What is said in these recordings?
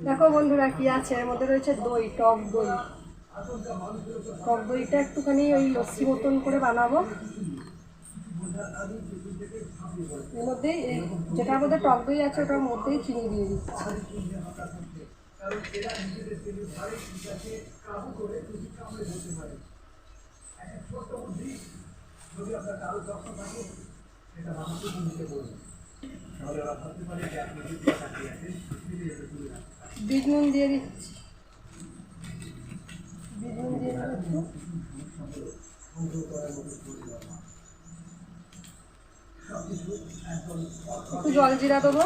দেখো বন্ধুরা কি আছে, এর মধ্যে রয়েছে দই, টক দই। টক দইটা একটুখানি ওই লস্যি মতন করে বানাবো। এর মধ্যেই যেটার মধ্যে টক দই আছে ওটার মধ্যেই চিনি দিয়ে দিচ্ছি। বিট নুন দিয়ে দিচ্ছি, বিট নুন দিয়ে দিচ্ছি। একটু জল জিরা দেবো।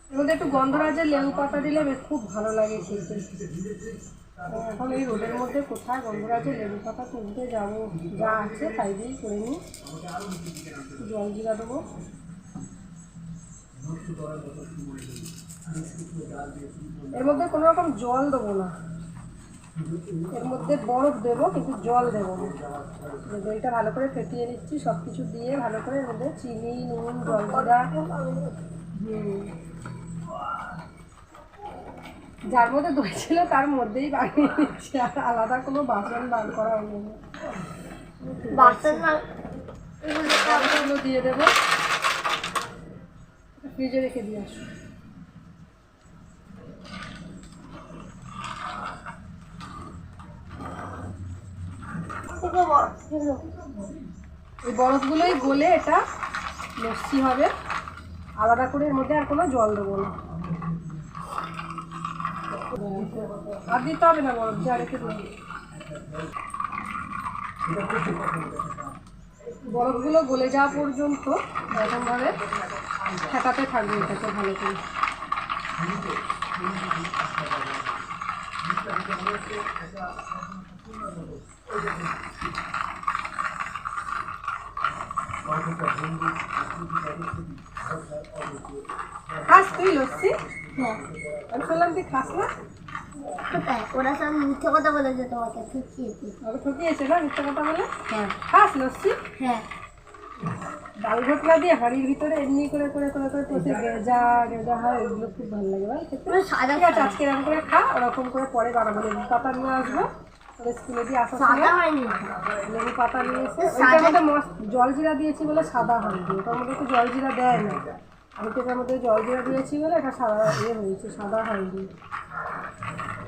এর মধ্যে একটু গন্ধরাজের লেবু পাতা দিলে খুব ভালো লাগে খেতে। এখন এই রোদের মধ্যে কোথায় গন্ধরাজের লেবু পাতা তুলতে যাবো, যা আছে তাই দিয়েই করে নিই। জল জিরা দেবো। এর মধ্যে কোনো রকম জল দেবো না, এর মধ্যে বরফ দেবো কিন্তু জল দেবো না। দইটা ভালো করে ফেটিয়ে নিচ্ছি, সব কিছু দিয়ে ভালো করে এর মধ্যে চিনি, নুন, জলজিরা, যার মধ্যে দই ছিল তার মধ্যেই বানিয়ে নিচ্ছি, আর আলাদা কোনো বাসন বার করা হলো না। বাসনগুলো দিয়ে দেবো, ফ্রিজে রেখে দিয়ে আসো। এই বরফগুলোই গলে এটা লস্যি হবে। আলাদা করে এর মধ্যে আর কোনো জল দেবো না, আর দিতে হবে না বরফ, যা রেখে দেবো। বরফগুলো গলে যাওয়া পর্যন্ত এরকমভাবে ঠেকাতে থাকবে এটাকে ভালো করে। খাস তুই লস্যি? হ্যাঁ, আমি শুনলাম তুই খাস না। কোথায়? ওরা সব মিথ্যে কথা বলেছে, তোমাকে ঠকিয়েছে। ওকে ঠকিয়েছে না মিথ্যে কথা বলে? হ্যাঁ। খাস লস্যি? হ্যাঁ। ডাল ঘটনা দিয়ে হাঁড়ির ভিতরে এমনি করে করে করে করে প্রচুর গেজা গেজা হয়, ওইগুলো খুব ভালো লাগে ভাই খেতে। ঠিক আছে, আজকে এরকম করে খা, ওরকম করে পরে বানাবো। লেবু পাতা নিয়ে আসবো, তবে স্কুলে দিয়ে আসার সময় লেবু পাতা নিয়ে এসে ওইটার মধ্যে জল জিরা দিয়েছি বলে সাদা হয়নি, ওটার মধ্যে তো জল জিরা দেয় না। আমি তো এটার মধ্যে জল জিরা দিয়েছি বলে এটা সাদা হয়েছে, সাদা হয়নি।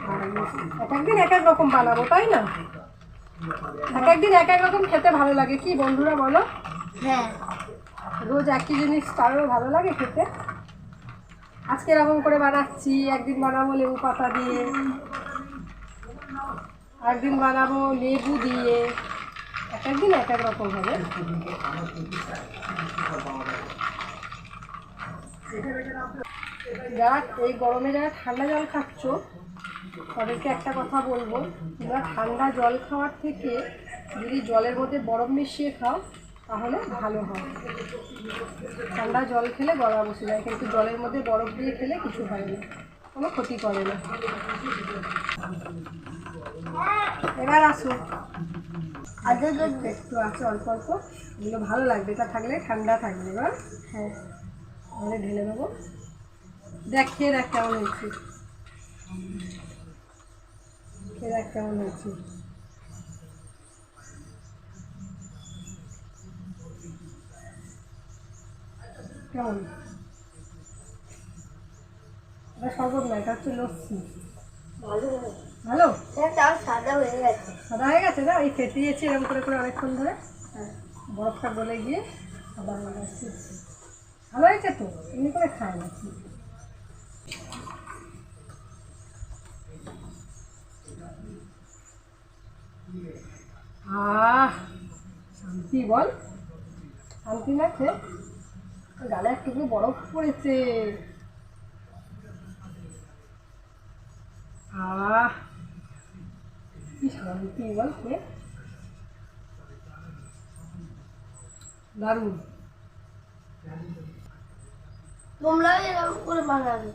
আর এক একদিন এক এক রকম বানাবো, তাই না? এক একদিন এক এক রকম খেতে ভালো লাগে, কি বন্ধুরা বলো? হ্যাঁ, রোজ একই জিনিস কারোর ভালো লাগে খেতে। আজকে এরকম করে বানাচ্ছি, একদিন বানাবো লেবু পাতা দিয়ে, একদিন বানাবো লেবু দিয়ে, এক একদিন এক এক রকম হবে। যারা এই গরমে যারা ঠান্ডা জল খাচ্ছ তাদেরকে একটা কথা বলবো, তোমরা ঠান্ডা জল খাওয়ার থেকে যদি জলের মধ্যে বরফ মিশিয়ে খাও তাহলে ভালো হয়। ঠান্ডা জল খেলে গলা বসে যায়, কিন্তু জলের মধ্যে বরফ দিয়ে খেলে কিছু হয় না, কোনো ক্ষতি করে না। এবার আসো, আজকে একটু আছে অল্প অল্প, এগুলো ভালো লাগবে, এটা থাকলে ঠান্ডা থাকবে। এবার হ্যাঁ, তাহলে ঢেলে দেবো। দেখ খেয়ে দেখ কেমন হয়েছে, খেয়ে দেখ কেমন হয়েছে। কেমন? এটা শরবত না, এটা হচ্ছে লস্যি। ভালো সাদা হয়ে গেছে। সাদা হয়ে গেছে না? এই ফেটিয়েছি এরকম করে করে অনেকক্ষণ ধরে, বরফটা গলে গিয়ে সাদা হয়ে গেছে। ভালো হয়েছে তো, এমনি করে খায় না। শান্তি বল, শান্তি লাগছে। গালে একটু বরফ পড়েছে। কি শান্তি বল, দারুণ। তোমরা এরকম করে বানাবে।